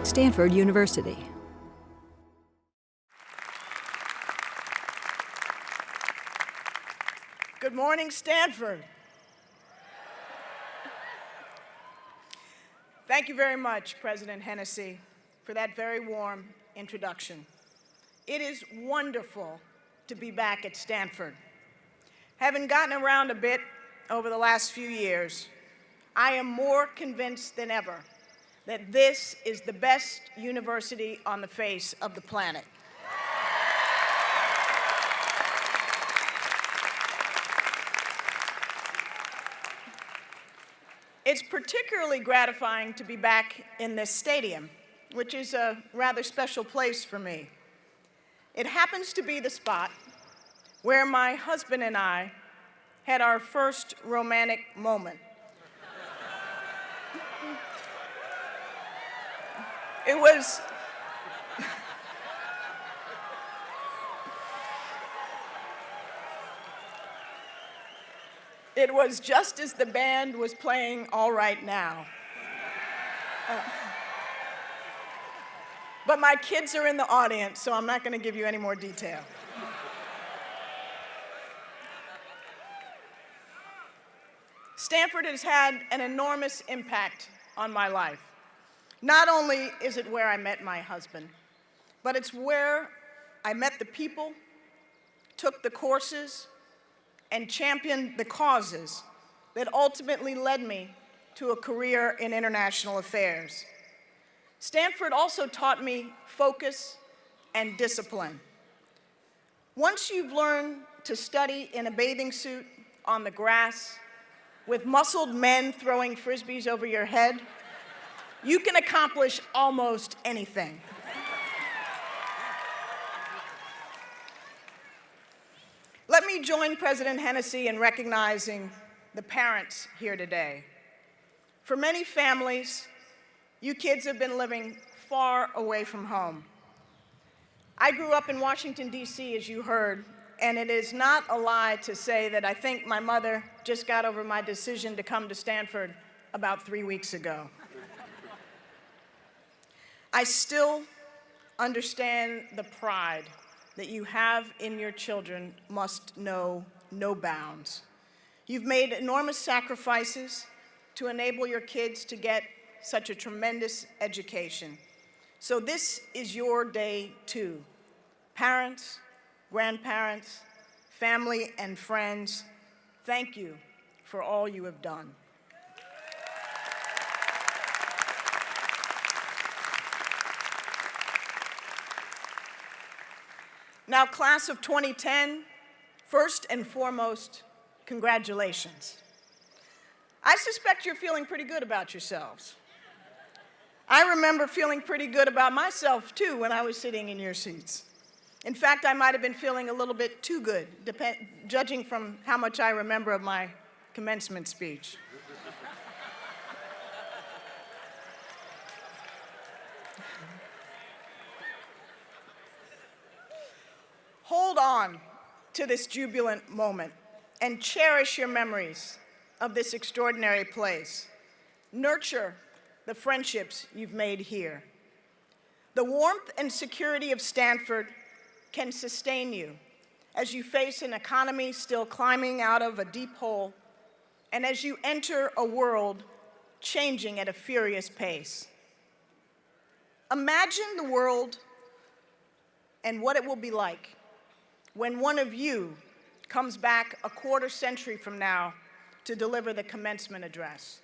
Stanford University. Good morning, Stanford. Thank you very much, President Hennessy, for that very warm introduction. It is wonderful to be back at Stanford. Having gotten around a bit over the last few years, I am more convinced than ever that this is the best university on the face of the planet. It's particularly gratifying to be back in this stadium, which is a rather special place for me. It happens to be the spot where my husband and I had our first romantic moment. It was just as the band was playing All Right Now. But my kids are in the audience, so I'm not going to give you any more detail. Stanford has had an enormous impact on my life. Not only is it where I met my husband, but it's where I met the people, took the courses, and championed the causes that ultimately led me to a career in international affairs. Stanford also taught me focus and discipline. Once you've learned to study in a bathing suit on the grass with muscled men throwing frisbees over your head, you can accomplish almost anything. Let me join President Hennessy in recognizing the parents here today. For many families, you kids have been living far away from home. I grew up in Washington, D.C., as you heard, and it is not a lie to say that I think my mother just got over my decision to come to Stanford about 3 weeks ago. I still understand the pride that you have in your children must know no bounds. You've made enormous sacrifices to enable your kids to get such a tremendous education. So this is your day too. Parents, grandparents, family, and friends, thank you for all you have done. Now, class of 2010, first and foremost, congratulations. I suspect you're feeling pretty good about yourselves. I remember feeling pretty good about myself, too, when I was sitting in your seats. In fact, I might have been feeling a little bit too good, judging from how much I remember of my commencement speech. Hold on to this jubilant moment and cherish your memories of this extraordinary place. Nurture the friendships you've made here. The warmth and security of Stanford can sustain you as you face an economy still climbing out of a deep hole and as you enter a world changing at a furious pace. Imagine the world and what it will be like when one of you comes back a quarter century from now to deliver the commencement address.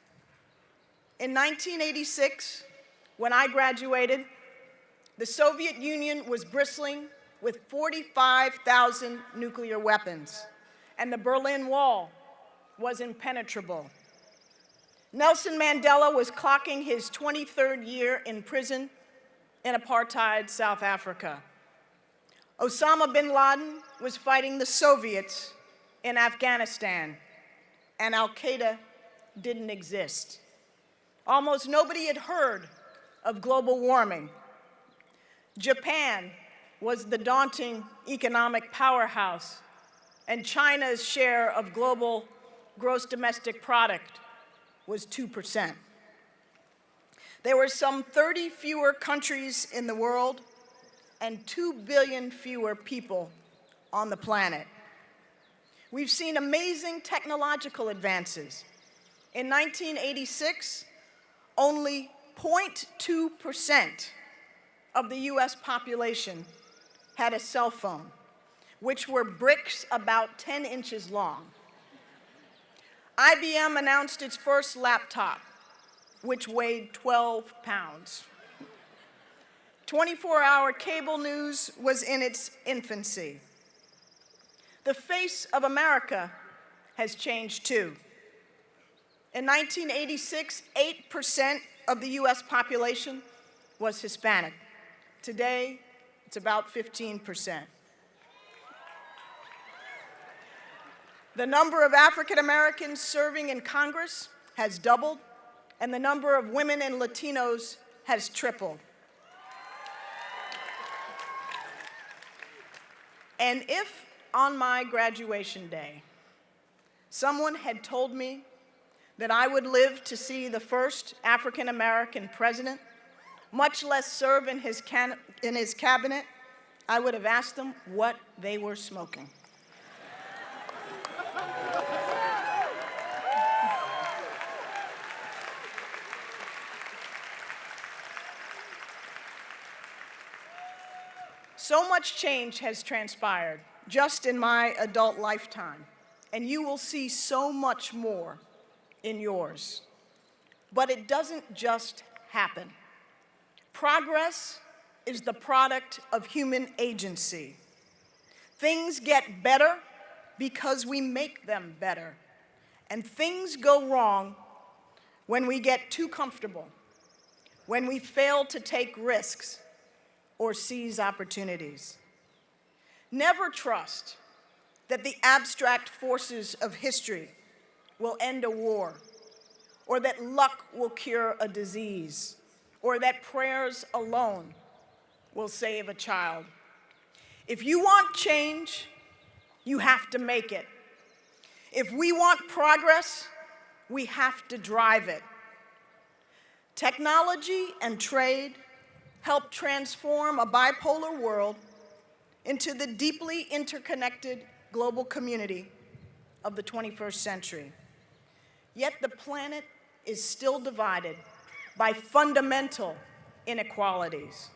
In 1986, when I graduated, the Soviet Union was bristling with 45,000 nuclear weapons, and the Berlin Wall was impenetrable. Nelson Mandela was clocking his 23rd year in prison in apartheid South Africa. Osama bin Laden was fighting the Soviets in Afghanistan, and Al-Qaeda didn't exist. Almost nobody had heard of global warming. Japan was the daunting economic powerhouse, and China's share of global gross domestic product was 2%. There were some 30 fewer countries in the world and 2 billion fewer people on the planet. We've seen amazing technological advances. In 1986, only 0.2% of the US population had a cell phone, which were bricks about 10 inches long. IBM announced its first laptop, which weighed 12 pounds. 24-hour cable news was in its infancy. The face of America has changed too. In 1986, 8% of the US population was Hispanic. Today, it's about 15%. The number of African Americans serving in Congress has doubled, and the number of women and Latinos has tripled. And if on my graduation day, someone had told me that I would live to see the first African American president, much less serve in his cabinet, I would have asked them what they were smoking. So much change has transpired just in my adult lifetime, and you will see so much more in yours. But it doesn't just happen. Progress is the product of human agency. Things get better because we make them better, and things go wrong when we get too comfortable, when we fail to take risks, or seize opportunities. Never trust that the abstract forces of history will end a war, or that luck will cure a disease, or that prayers alone will save a child. If you want change, you have to make it. If we want progress, we have to drive it. Technology and trade help transform a bipolar world into the deeply interconnected global community of the 21st century. Yet the planet is still divided by fundamental inequalities.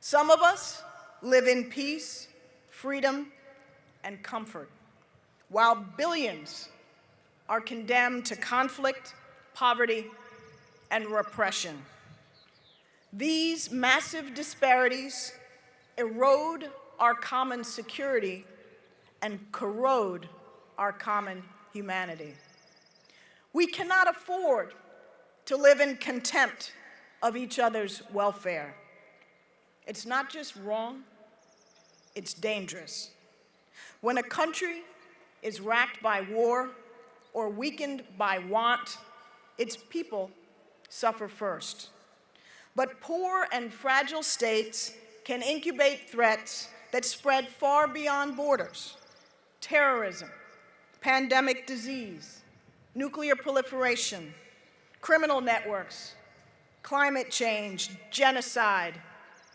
Some of us live in peace, freedom, and comfort, while billions are condemned to conflict, poverty, and repression. These massive disparities erode our common security and corrode our common humanity. We cannot afford to live in contempt of each other's welfare. It's not just wrong, it's dangerous. When a country is racked by war or weakened by want, its people suffer first. But poor and fragile states can incubate threats that spread far beyond borders: terrorism, pandemic disease, nuclear proliferation, criminal networks, climate change, genocide,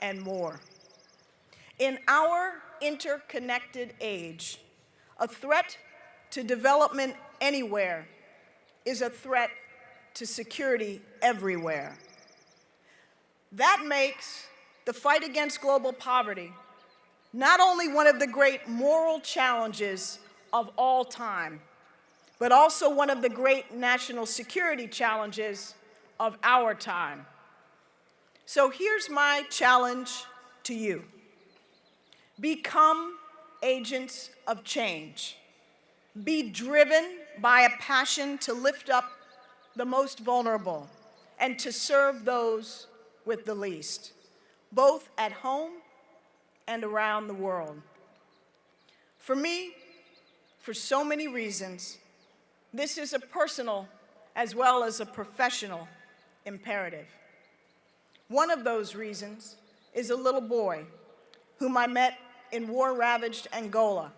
and more. In our interconnected age, a threat to development anywhere is a threat to security everywhere. That makes the fight against global poverty not only one of the great moral challenges of all time, but also one of the great national security challenges of our time. So here's my challenge to you. Become agents of change. Be driven by a passion to lift up the most vulnerable and to serve those with the least, both at home and around the world. For me, for so many reasons, this is a personal as well as a professional imperative. One of those reasons is a little boy whom I met in war-ravaged Angola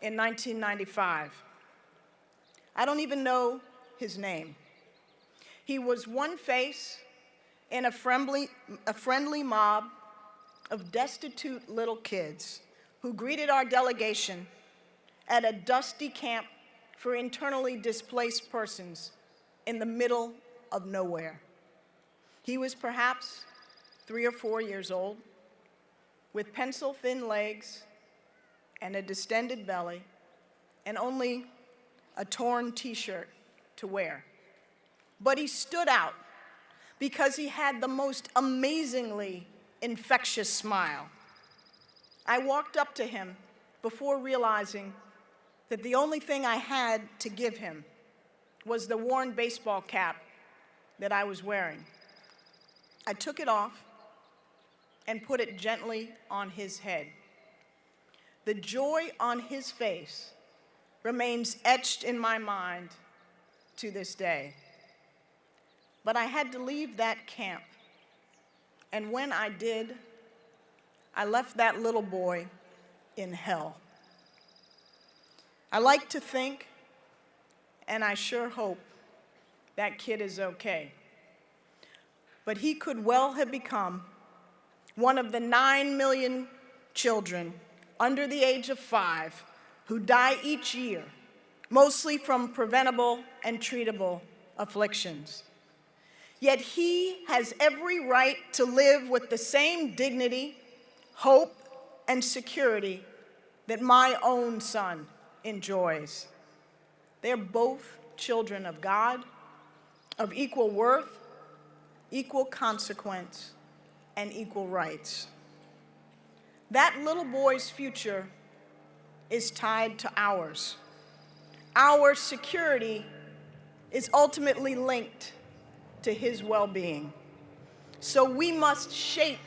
in 1995. I don't even know his name. He was one face in a friendly mob of destitute little kids who greeted our delegation at a dusty camp for internally displaced persons in the middle of nowhere. He was perhaps 3 or 4 years old, with pencil-thin legs and a distended belly, and only a torn t-shirt to wear. But he stood out because he had the most amazingly infectious smile. I walked up to him before realizing that the only thing I had to give him was the worn baseball cap that I was wearing. I took it off and put it gently on his head. The joy on his face remains etched in my mind to this day. But I had to leave that camp, and when I did, I left that little boy in hell. I like to think, and I sure hope, that kid is okay. But he could well have become one of the 9 million children under the age of 5 who die each year, mostly from preventable and treatable afflictions. Yet he has every right to live with the same dignity, hope, and security that my own son enjoys. They're both children of God, of equal worth, equal consequence, and equal rights. That little boy's future is tied to ours. Our security is ultimately linked to his well-being. So we must shape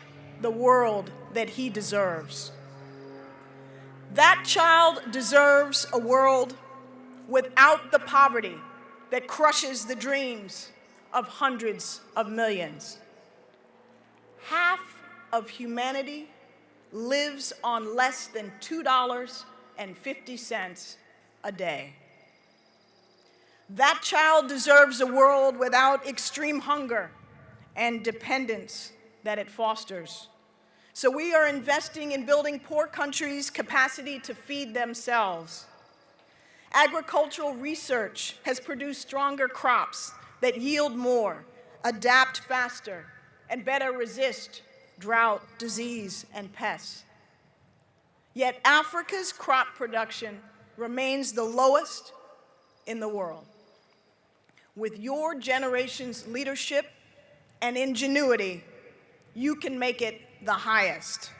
the world that he deserves. That child deserves a world without the poverty that crushes the dreams of hundreds of millions. Half of humanity lives on less than $2.50 a day. That child deserves a world without extreme hunger and dependence that it fosters. So we are investing in building poor countries' capacity to feed themselves. Agricultural research has produced stronger crops that yield more, adapt faster, and better resist drought, disease, and pests. Yet Africa's crop production remains the lowest in the world. With your generation's leadership and ingenuity, you can make it the highest.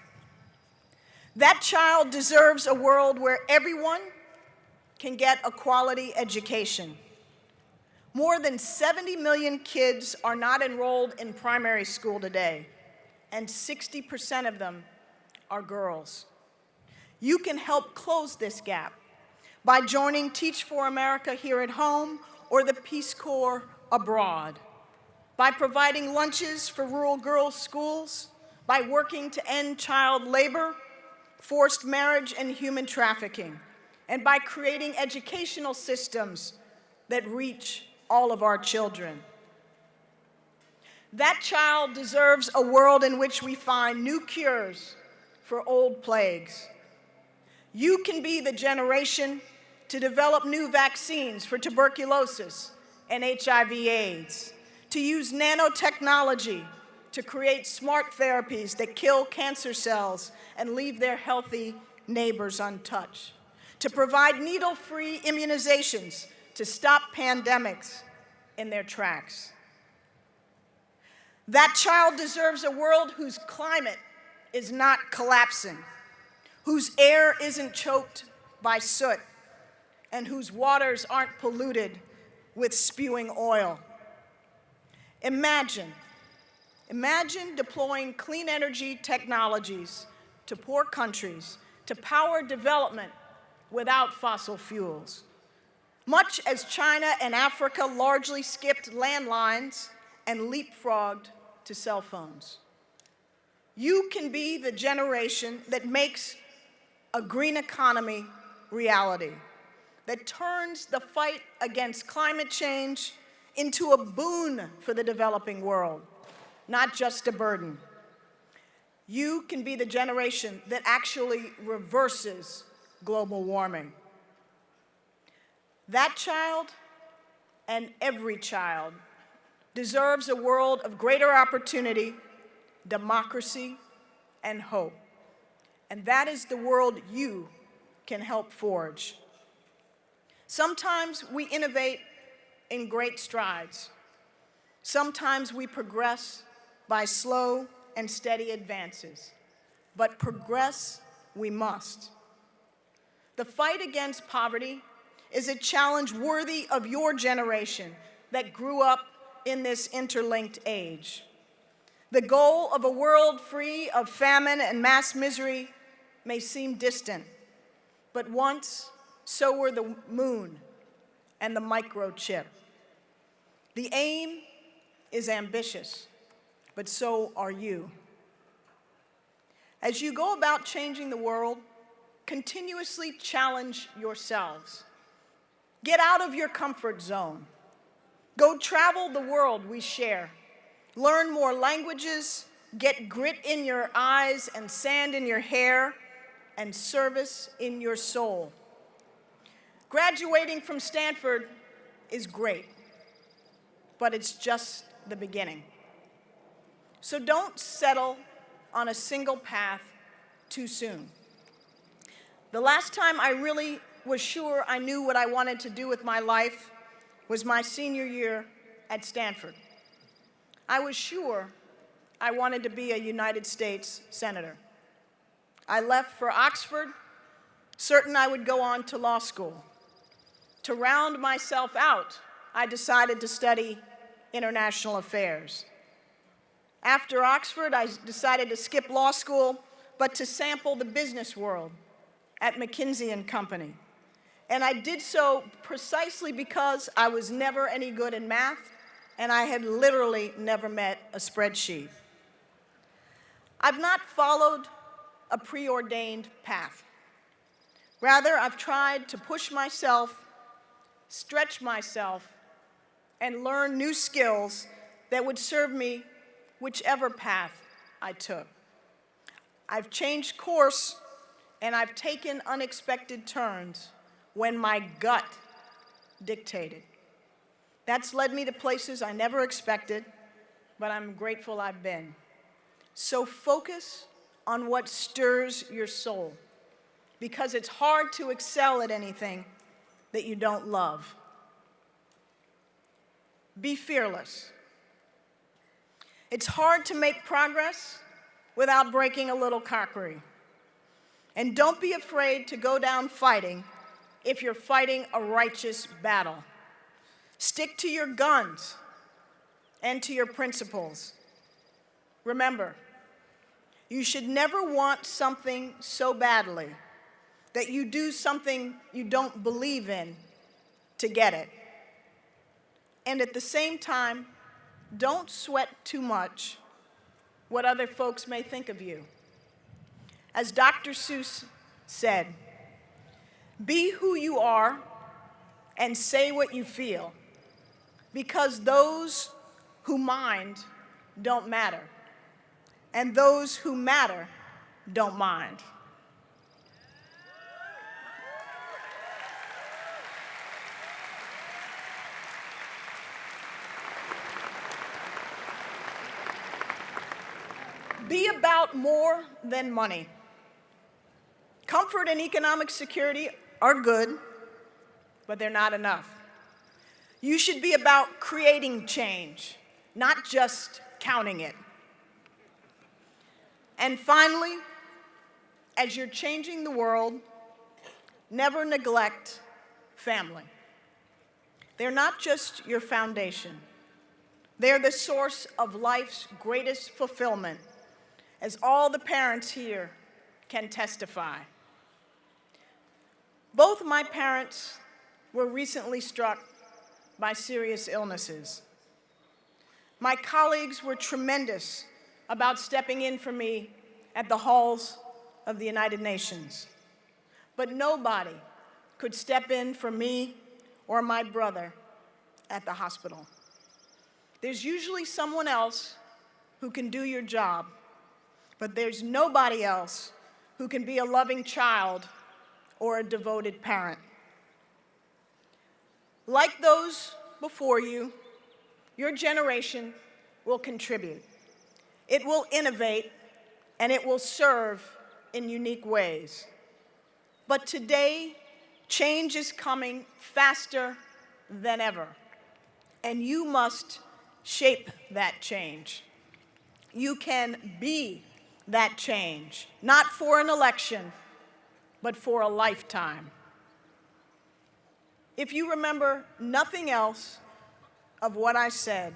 That child deserves a world where everyone can get a quality education. More than 70 million kids are not enrolled in primary school today, and 60% of them are girls. You can help close this gap by joining Teach for America here at home or the Peace Corps abroad, by providing lunches for rural girls' schools, by working to end child labor, forced marriage, and human trafficking, and by creating educational systems that reach all of our children. That child deserves a world in which we find new cures for old plagues. You can be the generation to develop new vaccines for tuberculosis and HIV/AIDS, to use nanotechnology to create smart therapies that kill cancer cells and leave their healthy neighbors untouched, to provide needle-free immunizations to stop pandemics in their tracks. That child deserves a world whose climate is not collapsing, whose air isn't choked by soot, and whose waters aren't polluted with spewing oil. Imagine deploying clean energy technologies to poor countries to power development without fossil fuels. Much as China and Africa largely skipped landlines and leapfrogged to cell phones. You can be the generation that makes a green economy reality, that turns the fight against climate change into a boon for the developing world, not just a burden. You can be the generation that actually reverses global warming. That child and every child deserves a world of greater opportunity, democracy, and hope. And that is the world you can help forge. Sometimes we innovate in great strides. Sometimes we progress by slow and steady advances. But progress we must. The fight against poverty is a challenge worthy of your generation that grew up in this interlinked age. The goal of a world free of famine and mass misery may seem distant, but once, so were the moon and the microchip. The aim is ambitious, but so are you. As you go about changing the world, continuously challenge yourselves. Get out of your comfort zone. Go travel the world we share. Learn more languages, get grit in your eyes and sand in your hair, and service in your soul. Graduating from Stanford is great, but it's just the beginning. So don't settle on a single path too soon. The last time I really was sure I knew what I wanted to do with my life was my senior year at Stanford. I was sure I wanted to be a United States Senator. I left for Oxford, certain I would go on to law school. To round myself out, I decided to study international affairs. After Oxford, I decided to skip law school, but to sample the business world at McKinsey & Company. And I did so precisely because I was never any good in math, and I had literally never met a spreadsheet. I've not followed a preordained path. Rather, I've tried to push myself, stretch myself, and learn new skills that would serve me whichever path I took. I've changed course, and I've taken unexpected turns when my gut dictated. That's led me to places I never expected, but I'm grateful I've been. So focus on what stirs your soul, because it's hard to excel at anything that you don't love. Be fearless. It's hard to make progress without breaking a little cockery. And don't be afraid to go down fighting if you're fighting a righteous battle. Stick to your guns and to your principles. Remember, you should never want something so badly that you do something you don't believe in to get it. And at the same time, don't sweat too much what other folks may think of you. As Dr. Seuss said, be who you are and say what you feel, because those who mind don't matter, and those who matter don't mind. Be about more than money. Comfort and economic security are good, but they're not enough. You should be about creating change, not just counting it. And finally, as you're changing the world, never neglect family. They're not just your foundation. They're the source of life's greatest fulfillment, as all the parents here can testify. Both my parents were recently struck by serious illnesses. My colleagues were tremendous about stepping in for me at the halls of the United Nations. But nobody could step in for me or my brother at the hospital. There's usually someone else who can do your job, but there's nobody else who can be a loving child or a devoted parent. Like those before you, your generation will contribute. It will innovate, and it will serve in unique ways. But today, change is coming faster than ever, and you must shape that change. You can be that change, not for an election, but for a lifetime. If you remember nothing else of what I said,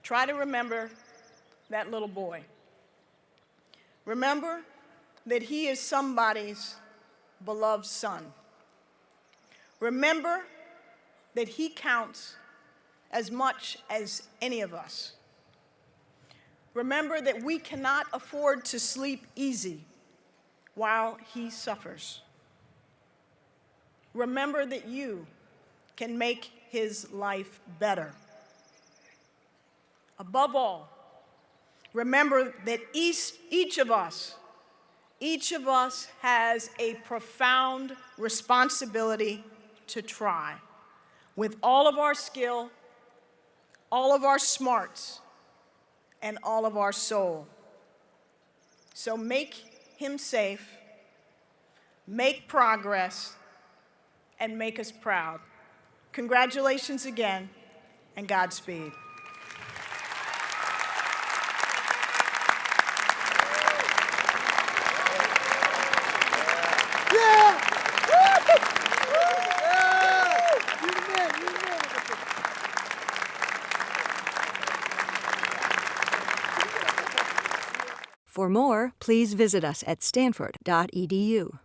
try to remember that little boy. Remember that he is somebody's beloved son. Remember that he counts as much as any of us. Remember that we cannot afford to sleep easy while he suffers. Remember that you can make his life better. Above all, remember that each of us has a profound responsibility to try with all of our skill, all of our smarts, and all of our soul. So make him safe, make progress, and make us proud. Congratulations again, and Godspeed. For more, please visit us at stanford.edu.